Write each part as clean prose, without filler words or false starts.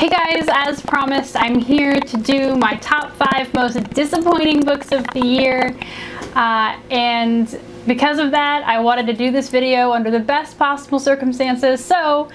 Hey guys, as promised, I'm here to do my top 5 most disappointing books of the year. And because of that, I wanted to do this video under the best possible circumstances. So,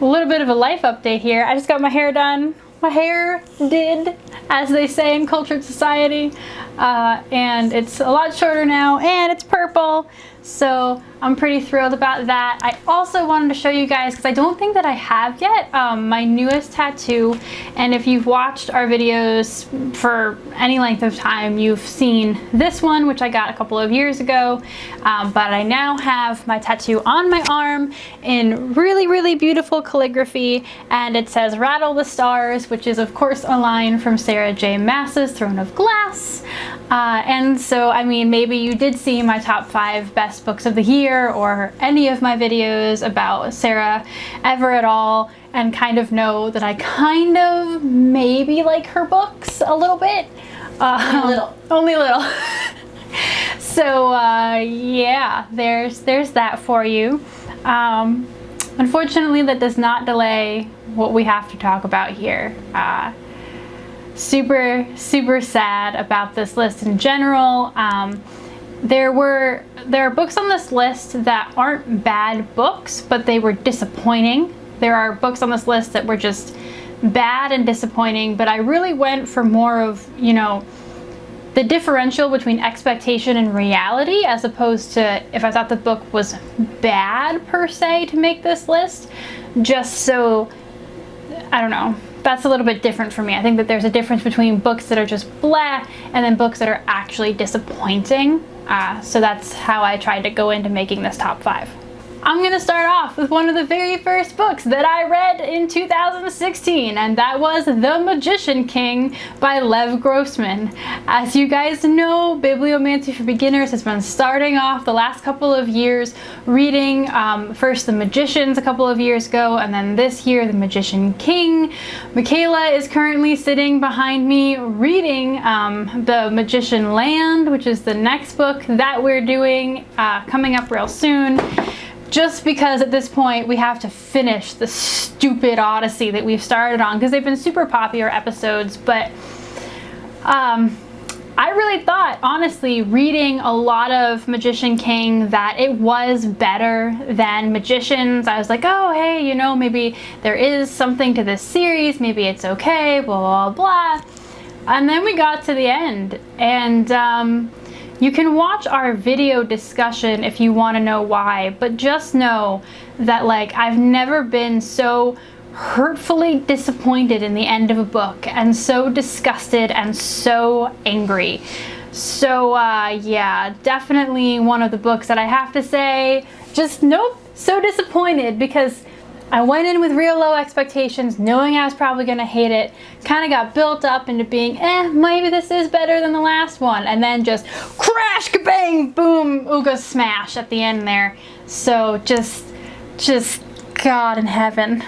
a little bit of a life update here. I just got my hair done. My hair did, as they say in cultured society. And it's a lot shorter now, and it's purple. So I'm pretty thrilled about that. I also wanted to show you guys, because I don't think that I have yet, my newest tattoo. And if you've watched our videos for any length of time, you've seen this one, which I got a couple of years ago. But I now have my tattoo on my arm in really, really beautiful calligraphy. And it says "Rattle the Stars," which is of course a line from Sarah J. Maas's Throne of Glass. And so, I mean, maybe you did see my top 5 best books of the year, or any of my videos about Sarah ever at all, and kind of know that I kind of maybe like her books a little bit. Only a little. So yeah, there's that for you. Unfortunately, that does not delay what we have to talk about here. Super sad about this list in general. There are books on this list that aren't bad books, but they were disappointing. There are books on this list that were just bad and disappointing, but I really went for more of, you know, the differential between expectation and reality, as opposed to if I thought the book was bad per se to make this list. Just so, I don't know. That's a little bit different for me. I think that there's a difference between books that are just blah and then books that are actually disappointing. So that's how I tried to go into making this top 5. I'm gonna start off with one of the very first books that I read in 2016, and that was The Magician King by Lev Grossman. As you guys know, Bibliomancy for Beginners has been starting off the last couple of years reading first The Magicians a couple of years ago, and then this year The Magician King. Michaela is currently sitting behind me reading The Magician Land, which is the next book that we're doing coming up real soon. Just because at this point we have to finish the stupid Odyssey that we've started on, because they've been super popular episodes. But I really thought, honestly, reading a lot of Magician King, that it was better than Magicians. I was like, oh hey, you know, maybe there is something to this series, maybe it's okay, blah blah blah. And then we got to the end, and you can watch our video discussion if you want to know why, but just know that, like, I've never been so hurtfully disappointed in the end of a book, and so disgusted and so angry. So yeah, definitely one of the books that I have to say, just nope, so disappointed, because I went in with real low expectations, knowing I was probably gonna hate it. Kind of got built up into being, maybe this is better than the last one, and then just crash, kabang, boom, ooga smash at the end there. So just God in heaven,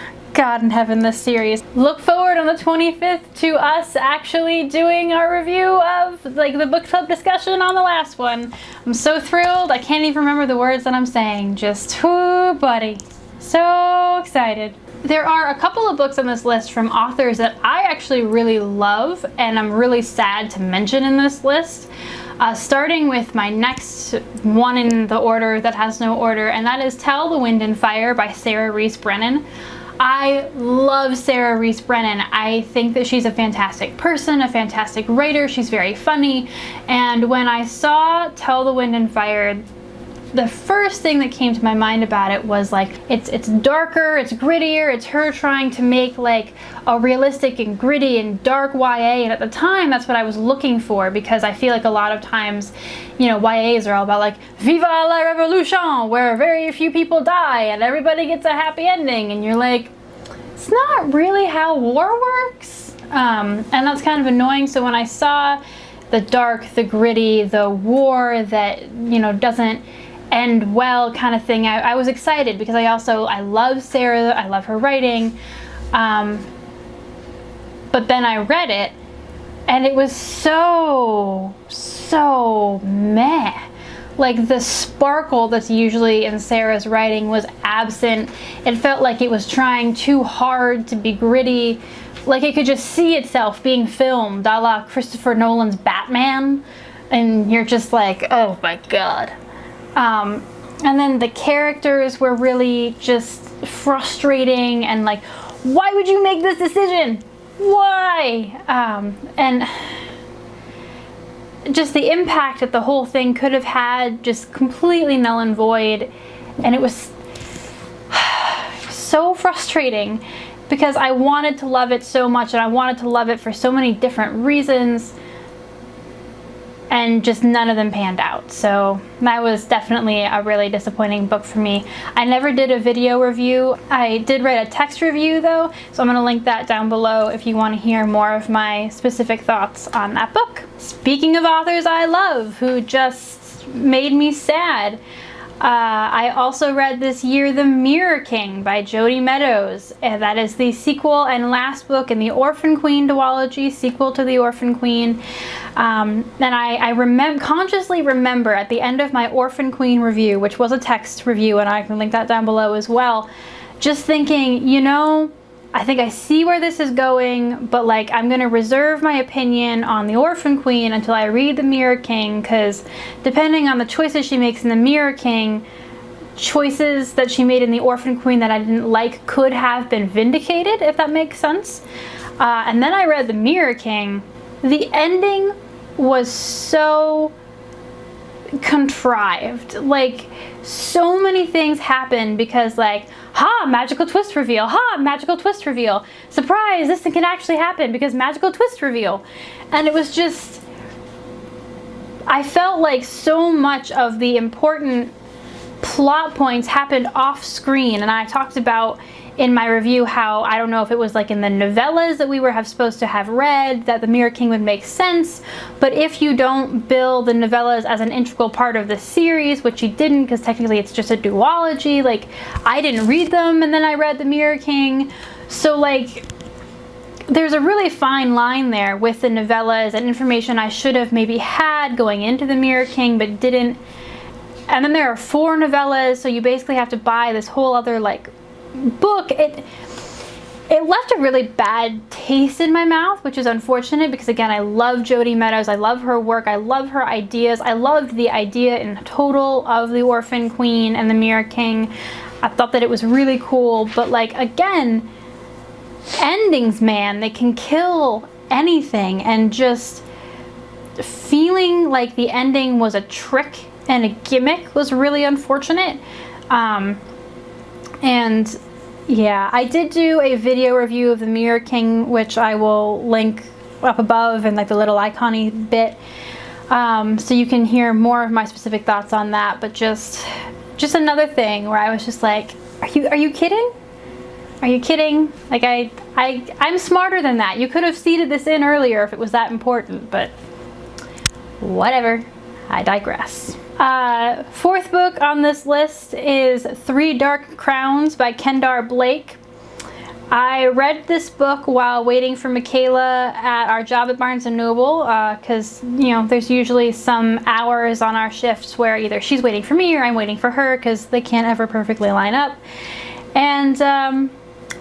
this series. Look forward on the 25th to us actually doing our review of, like, the book club discussion on the last one. I'm so thrilled, I can't even remember the words that I'm saying. Just, whoo, buddy. So excited. There are a couple of books on this list from authors that I actually really love, and I'm really sad to mention in this list. Starting with my next one in the order that has no order, and that is Tell the Wind and Fire by Sarah Rees Brennan. I love Sarah Rees Brennan. I think that she's a fantastic person, a fantastic writer. She's very funny. And when I saw Tell the Wind and Fire, the first thing that came to my mind about it was, like, it's darker, it's grittier, it's her trying to make, like, a realistic and gritty and dark YA, and at the time that's what I was looking for, because I feel like a lot of times, you know, YAs are all about, like, Viva la Revolution, where very few people die and everybody gets a happy ending, and you're like, it's not really how war works, and that's kind of annoying. So when I saw the dark, the gritty, the war that, you know, doesn't end well kind of thing, I was excited, because I love Sarah, I love her writing, but then I read it and it was so meh. Like the sparkle that's usually in Sarah's writing was absent. It felt like it was trying too hard to be gritty. Like it could just see itself being filmed, a la Christopher Nolan's Batman. And you're just like, oh my God. And then the characters were really just frustrating and like, why would you make this decision? Why? And just the impact that the whole thing could have had, just completely null and void. And it was so frustrating because I wanted to love it so much, and I wanted to love it for so many different reasons, and just none of them panned out. So that was definitely a really disappointing book for me. I never did a video review. I did write a text review though, so I'm gonna link that down below if you want to hear more of my specific thoughts on that book. Speaking of authors I love who just made me sad, I also read this year The Mirror King by Jodi Meadows. And that is the sequel and last book in the Orphan Queen duology, sequel to the Orphan Queen. And I consciously remember at the end of my Orphan Queen review, which was a text review, and I can link that down below as well, just thinking, you know, I think I see where this is going, but like I'm gonna reserve my opinion on the Orphan Queen until I read The Mirror King, because depending on the choices she makes in The Mirror King, choices that she made in the Orphan Queen that I didn't like could have been vindicated, if that makes sense. And then I read The Mirror King. The ending was so contrived. Like, so many things happened because like, ha, magical twist reveal, ha, magical twist reveal, surprise, this thing can actually happen because magical twist reveal. And it was just, I felt like so much of the important plot points happened off screen. And I talked about in my review how, I don't know if it was like in the novellas that we were supposed to have read, that The Mirror King would make sense, but if you don't build the novellas as an integral part of the series, which you didn't because technically it's just a duology, like I didn't read them and then I read The Mirror King, so like there's a really fine line there with the novellas and information I should have maybe had going into The Mirror King but didn't. And then there are 4 novellas, so you basically have to buy this whole other like book. It left a really bad taste in my mouth, which is unfortunate because again, I love Jodi Meadows, I love her work, I love her ideas, I loved the idea in total of the Orphan Queen and The Mirror King. I thought that it was really cool, but like again, endings, man, they can kill anything, and just feeling like the ending was a trick and a gimmick was really unfortunate. And yeah, I did do a video review of The Mirror King, which I will link up above in like the little icon-y bit, so you can hear more of my specific thoughts on that. But just another thing where I was just like, are you kidding? Are you kidding? Like I'm smarter than that. You could have seeded this in earlier if it was that important, but whatever. I digress. 4th book on this list is 3 Dark Crowns by Kendar Blake. I read this book while waiting for Michaela at our job at Barnes & Noble, because, you know, there's usually some hours on our shifts where either she's waiting for me or I'm waiting for her because they can't ever perfectly line up. And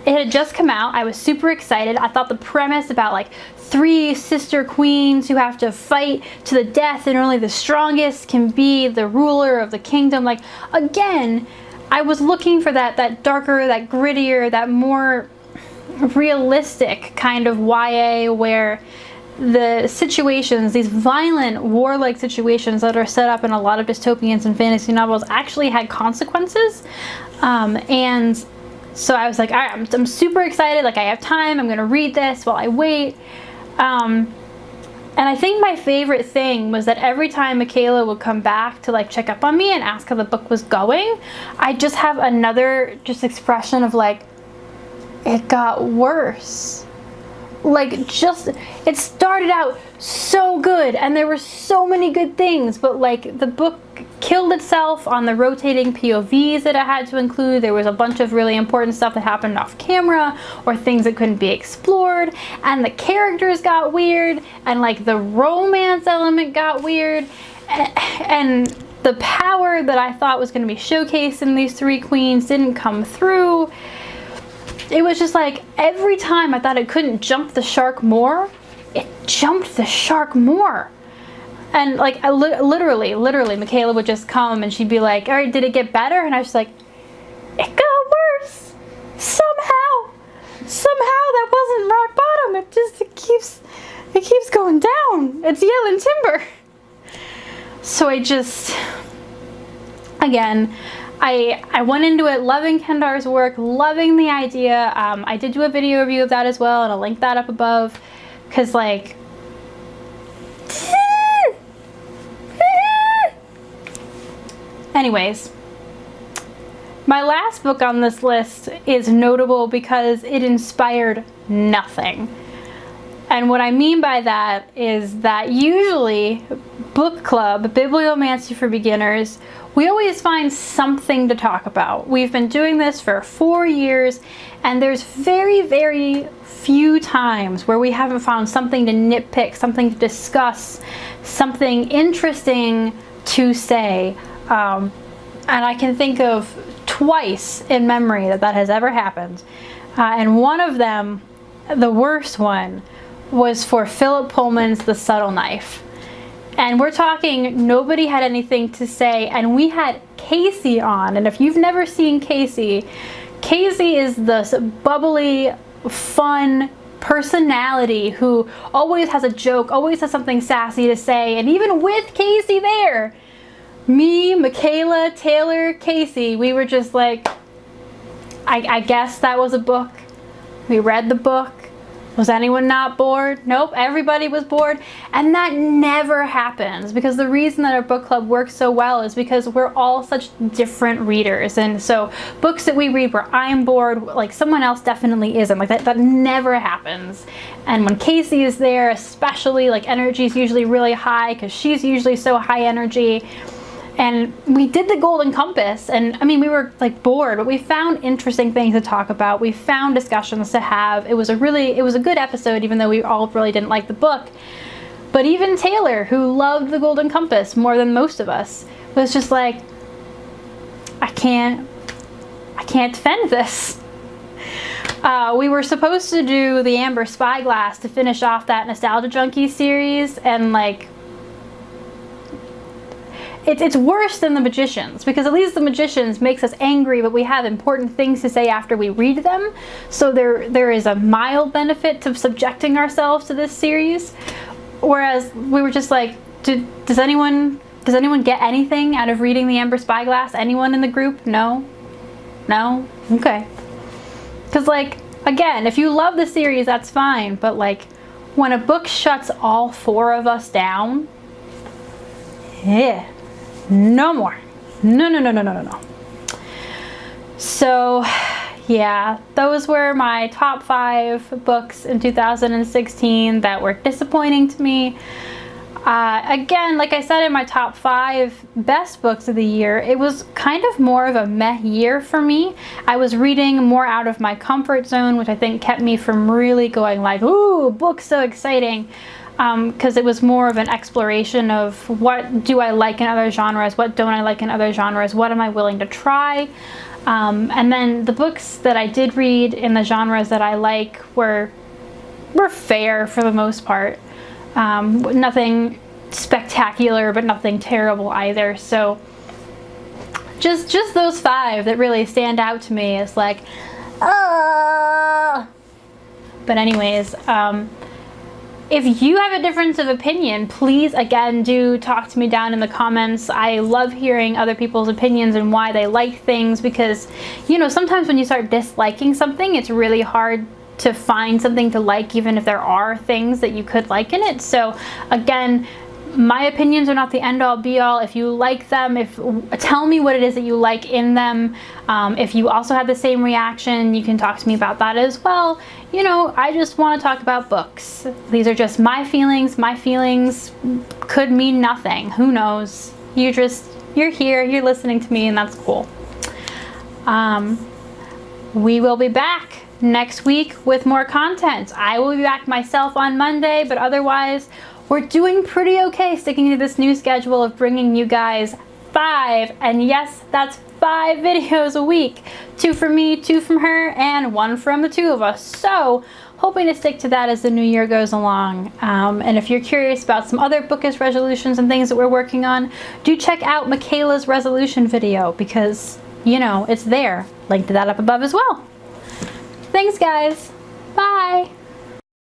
it had just come out. I was super excited. I thought the premise about like 3 sister queens who have to fight to the death and only the strongest can be the ruler of the kingdom. Like, again, I was looking for that darker, that grittier, that more realistic kind of YA where the situations, these violent, warlike situations that are set up in a lot of dystopians and fantasy novels actually had consequences. And so I was like, all right, I'm super excited. Like, I have time. I'm going to read this while I wait. And I think my favorite thing was that every time Michaela would come back to like check up on me and ask how the book was going, I just have another expression of like, it got worse. Like, just, it started out so good and there were so many good things, but like the book killed itself on the rotating POVs that it had to include. There was a bunch of really important stuff that happened off camera or things that couldn't be explored, and the characters got weird, and like the romance element got weird, and the power that I thought was going to be showcased in these three queens didn't come through. It was just like every time I thought it couldn't jump the shark more, it jumped the shark more. And like literally, Michaela would just come and she'd be like, all right, did it get better? And I was like, it got worse. Somehow that wasn't rock bottom. It keeps going down. It's yelling timber. So I went into it loving Kendar's work, loving the idea. I did do a video review of that as well, and I'll link that up above. Cause like, anyways, my last book on this list is notable because it inspired nothing. And what I mean by that is that usually book club, bibliomancy for beginners, we always find something to talk about. We've been doing this for 4 years, and there's very, very few times where we haven't found something to nitpick, something to discuss, something interesting to say. And I can think of twice in memory that has ever happened. And one of them, the worst one, was for Philip Pullman's The Subtle Knife. And we're talking, nobody had anything to say, and we had Casey on. And if you've never seen Casey, Casey is this bubbly, fun personality who always has a joke, always has something sassy to say. And even with Casey there, me, Michaela, Taylor, Casey, we were just like, I guess that was a book. We read the book. Was anyone not bored? Nope, everybody was bored. And that never happens, because the reason that our book club works so well is because we're all such different readers. And so books that we read where I'm bored, like someone else definitely isn't. Like that never happens. And when Casey is there, especially, like energy is usually really high because she's usually so high energy. And we did the Golden Compass, and I mean, we were like bored, but we found interesting things to talk about. We found discussions to have. It was a good episode, even though we all really didn't like the book. But even Taylor, who loved the Golden Compass more than most of us, was just like, I can't defend this. We were supposed to do the Amber Spyglass to finish off that Nostalgia Junkie series, and like, it's worse than The Magicians, because at least The Magicians makes us angry, but we have important things to say after we read them. So there is a mild benefit to subjecting ourselves to this series. Whereas we were just like, does anyone get anything out of reading the Amber Spyglass? Anyone in the group? No? Okay. Because like, again, if you love the series, that's fine. But like, when a book shuts all 4 of us down, yeah. No more. No. So, yeah, those were my top 5 books in 2016 that were disappointing to me. Again, like I said, in my top 5 best books of the year, it was kind of more of a meh year for me. I was reading more out of my comfort zone, which I think kept me from really going like, ooh, book's so exciting. Because it was more of an exploration of what do I like in other genres, what don't I like in other genres, what am I willing to try. And then the books that I did read in the genres that I like were fair for the most part. Nothing spectacular, but nothing terrible either. So just those 5 that really stand out to me is like, But anyways, if you have a difference of opinion, please, again, do talk to me down in the comments. I love hearing other people's opinions and why they like things, because, you know, sometimes when you start disliking something, it's really hard to find something to like, even if there are things that you could like in it. So, again, my opinions are not the end-all be-all. If you like them, tell me what it is that you like in them. If you also have the same reaction, you can talk to me about that as well. You know, I just want to talk about books. These are just my feelings. My feelings could mean nothing. Who knows? You're here, you're listening to me, and that's cool. We will be back next week with more content. I will be back myself on Monday, but otherwise, we're doing pretty okay sticking to this new schedule of bringing you guys 5. And yes, that's 5 videos a week. 2 from me, 2 from her, and 1 from the 2 of us. So, hoping to stick to that as the new year goes along. And if you're curious about some other bookish resolutions and things that we're working on, do check out Michaela's resolution video because, you know, it's there. Link to that up above as well. Thanks, guys. Bye.